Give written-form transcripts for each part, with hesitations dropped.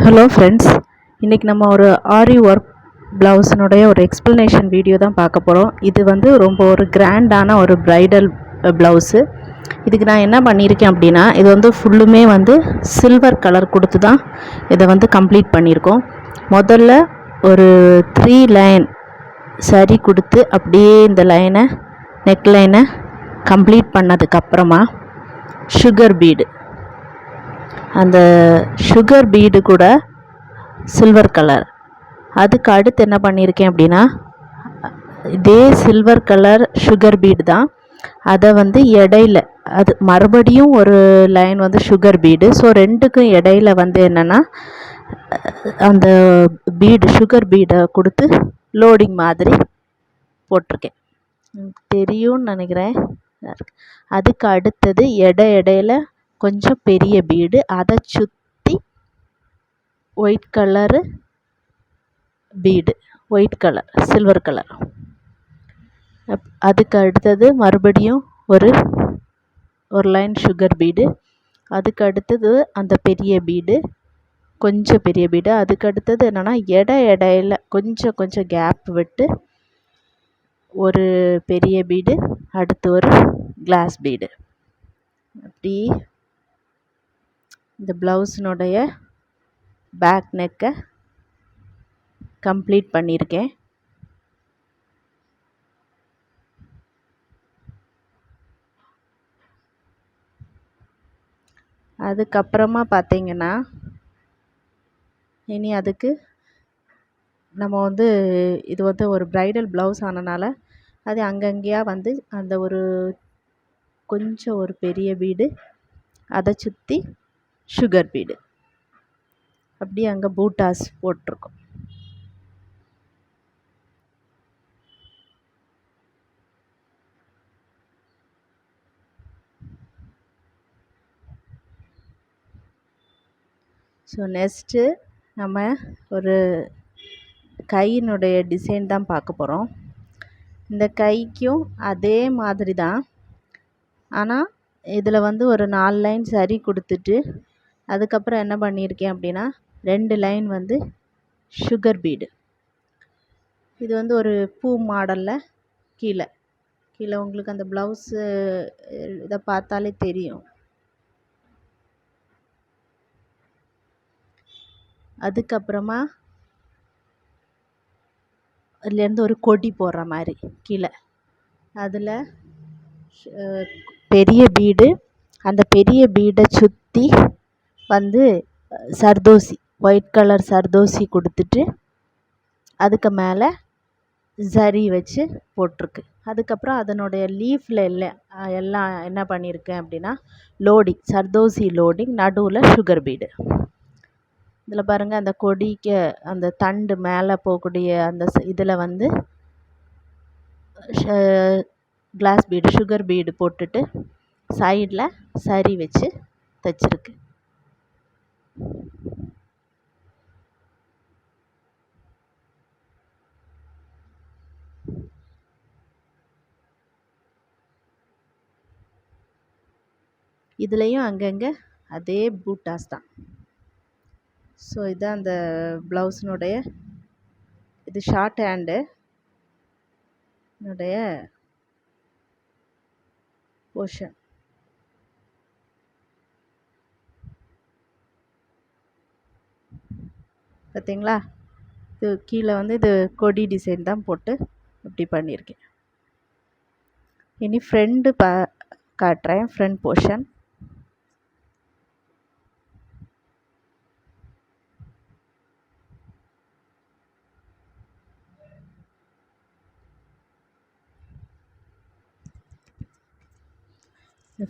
Hello friends, இன்றைக்கி நம்ம ஒரு ஆரி ஒர்க் ப்ளவுஸினுடைய ஒரு எக்ஸ்ப்ளனேஷன் வீடியோ தான் பார்க்க போகிறோம். இது வந்து ரொம்ப ஒரு கிராண்டான ஒரு ப்ரைடல் ப்ளவுஸு. இதுக்கு நான் என்ன பண்ணியிருக்கேன் அப்படின்னா, இது வந்து ஃபுல்லுமே வந்து சில்வர் கலர் கொடுத்து தான் இதை வந்து கம்ப்ளீட் பண்ணியிருக்கோம். முதல்ல ஒரு 3 லைன் சரி கொடுத்து அப்படியே இந்த லைனை நெக் லைனை கம்ப்ளீட் பண்ணதுக்கப்புறமா சுகர் பீடு, அந்த சுகர் பீடு கூட சில்வர் கலர், அதுக்கு அடுத்து என்ன பண்ணியிருக்கேன் அப்படின்னா, இதே சில்வர் கலர் சுகர் பீடு தான், அதை வந்து இடையில அது மறுபடியும் ஒரு லைன் வந்து சுகர் பீடு. ஸோ ரெண்டுக்கும் இடையில வந்து என்னென்னா அந்த பீடு சுகர் பீடை கொடுத்து லோடிங் மாதிரி போட்டிருக்கேன். தெரியும்னு நினைக்கிறேன். அதுக்கு அடுத்தது இடையில கொஞ்சம் பெரிய பீடு, அதை சுற்றி white colour bead, white colour silver colour. அதுக்கு அடுத்தது மறுபடியும் ஒரு லைன் சுகர் பீடு, அதுக்கு அடுத்தது அந்த பெரிய பீடு, கொஞ்சம் பெரிய பீடு. அதுக்கு அடுத்தது என்னென்னா இடையில கொஞ்சம் கேப் விட்டு ஒரு பெரிய பீடு, அடுத்து ஒரு கிளாஸ் பீடு. அப்படி இந்த ப்ளவுஸினுடைய பேக் நெக்கை கம்ப்ளீட் பண்ணியிருக்கேன். அதுக்கப்புறமா பார்த்தீங்கன்னா, இனி அதுக்கு நம்ம வந்து இது வந்து ஒரு ப்ரைடல் ப்ளவுஸ் ஆனனால அது அங்கங்கேயா வந்து அந்த கொஞ்சம் ஒரு பெரிய பீடு, அதை சுற்றி சுகர் பீடு, அப்படியே அங்கே பூட்டாஸ் போட்டிருக்கோம். ஸோ நெக்ஸ்ட்டு நம்ம ஒரு கையினுடைய டிசைன் தான் பார்க்க போகிறோம். இந்த கைக்கும் அதே மாதிரி தான், ஆனால் இதில் வந்து ஒரு 4 லைன் சரி கொடுத்துட்டு அதுக்கப்புறம் என்ன பண்ணியிருக்கேன் அப்படின்னா 2 லைன் வந்து சுகர் பீடு. இது வந்து ஒரு பூ மாடலில் கீழே உங்களுக்கு அந்த ப்ளவுஸு இதை பார்த்தாலே தெரியும். அதுக்கப்புறமா அதுலேருந்து ஒரு கொடி போடுற மாதிரி கீழே, அதில் பெரிய பீடு, அந்த பெரிய பீடை சுற்றி வந்து சர்தோசி, ஒயிட் கலர் சர்தோசி கொடுத்துட்டு அதுக்கு மேலே சரி வச்சு போட்டிருக்கு. அதுக்கப்புறம் அதனுடைய லீஃபில் எல்லாம் என்ன பண்ணியிருக்கேன் அப்படின்னா லோடிங், சர்தோசி லோடிங், நடுவில் சுகர் பீடு. இதில் பாருங்கள், அந்த கொடிக்கு அந்த தண்டு மேலே போகக்கூடிய அந்த இதில் வந்து கிளாஸ் பீடு, சுகர் பீடு போட்டுட்டு சைடில் சரி வச்சு தைச்சிருக்கு. இதுலேயும் அங்கங்கே அதே பூட்டாஸ் தான். ஸோ இதுதான் அந்த ப்ளவுஸினுடைய, இது ஷார்ட் ஹேண்டு என்னுடைய போர்ஷன். பார்த்தீங்களா, இது கீழே வந்து இது கொடி டிசைன் தான் போட்டு இப்படி பண்ணியிருக்கேன். இனி ஃப்ரண்ட்டு காட்டுறேன், ஃப்ரண்ட் போர்ஷன்.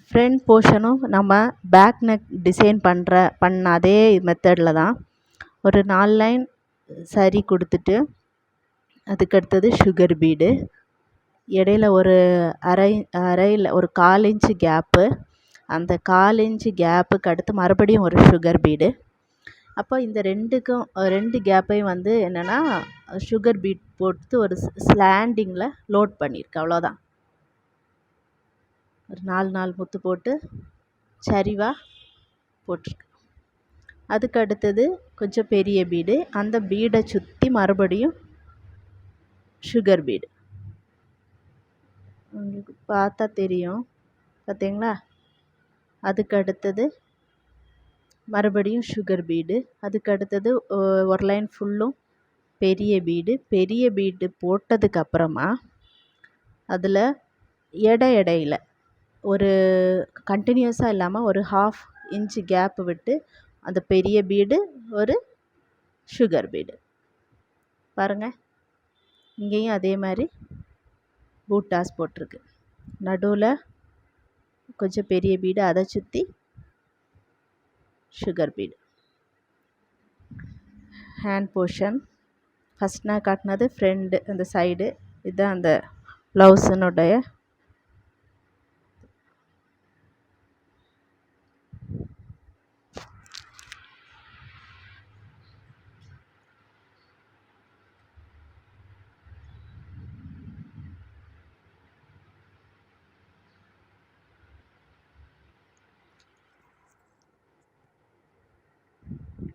ஃப்ரண்ட் போர்ஷனும் நம்ம பேக் நெக் டிசைன் பண்ண அதே மெத்தடில் தான் ஒரு 4 லைன் சரி கொடுத்துட்டு அதுக்கடுத்தது சுகர் பீடு, இடையில ஒரு அரையில் ஒரு 1/4 இன்ச்சு கேப்பு, அந்த 1/4 இன்ச்சு கேப்புக்கு அடுத்து மறுபடியும் ஒரு சுகர் பீடு. அப்போ இந்த 2 கேப்பையும் வந்து என்னென்னா சுகர் பீட் போட்டு ஒரு ஸ்லாண்டிங்கில் லோட் பண்ணியிருக்கு. அவ்வளோதான். ஒரு 4 முத்து போட்டு சரிவாக போட்டிருக்கு. அதுக்கு அடுத்தது கொஞ்சம் பெரிய பீடு, அந்த பீடை சுற்றி மறுபடியும் சுகர் பீடு. உங்களுக்கு பார்த்தா தெரியும், பார்த்தீங்களா? அதுக்கு அடுத்தது மறுபடியும் சுகர் பீடு, அதுக்கு அடுத்தது ஒரு லைன் ஃபுல்லும் பெரிய பீடு. பெரிய பீடு போட்டதுக்கப்புறமா அதில் இடையில ஒரு கண்டினியூஸாக இல்லாமல் ஒரு 1/2 இன்ச்சு கேப் விட்டு அந்த பெரிய பீடு ஒரு சுகர் பீடு. பாருங்கள், இங்கேயும் அதே மாதிரி பூட்டாஸ் போட்டிருக்கு. நடுவில் கொஞ்சம் பெரிய பீடு, அதை சுற்றி sugar bead. Hand portion first நான் காட்டினது ஃப்ரண்ட், அந்த சைடு. இதுதான் அந்த ப்ளவுஸினுடைய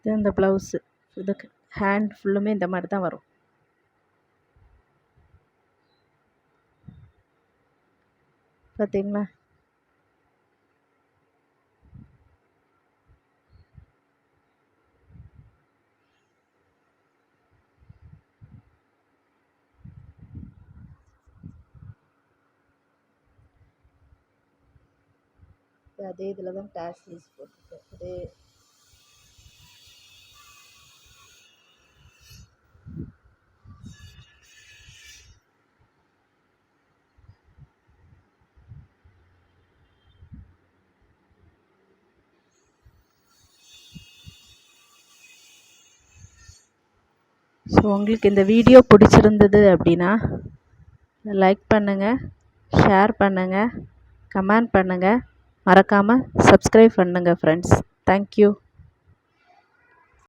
இது அந்த ப்ளவுஸு. இதுக்கு ஹேண்ட் ஃபுல்லுமே இந்த மாதிரி தான் வரும். பார்த்தீங்களா? அதே இதில் தான் டாஸ்லீஸ் போட்டிருக்கு. அதே ஸோ உங்களுக்கு இந்த வீடியோ பிடிச்சிருந்தது அப்படின்னா லைக் பண்ணுங்கள், ஷேர் பண்ணுங்கள், கமெண்ட் பண்ணுங்கள், மறக்காமல் சப்ஸ்கிரைப் பண்ணுங்கள் ஃப்ரெண்ட்ஸ். தேங்க்யூ.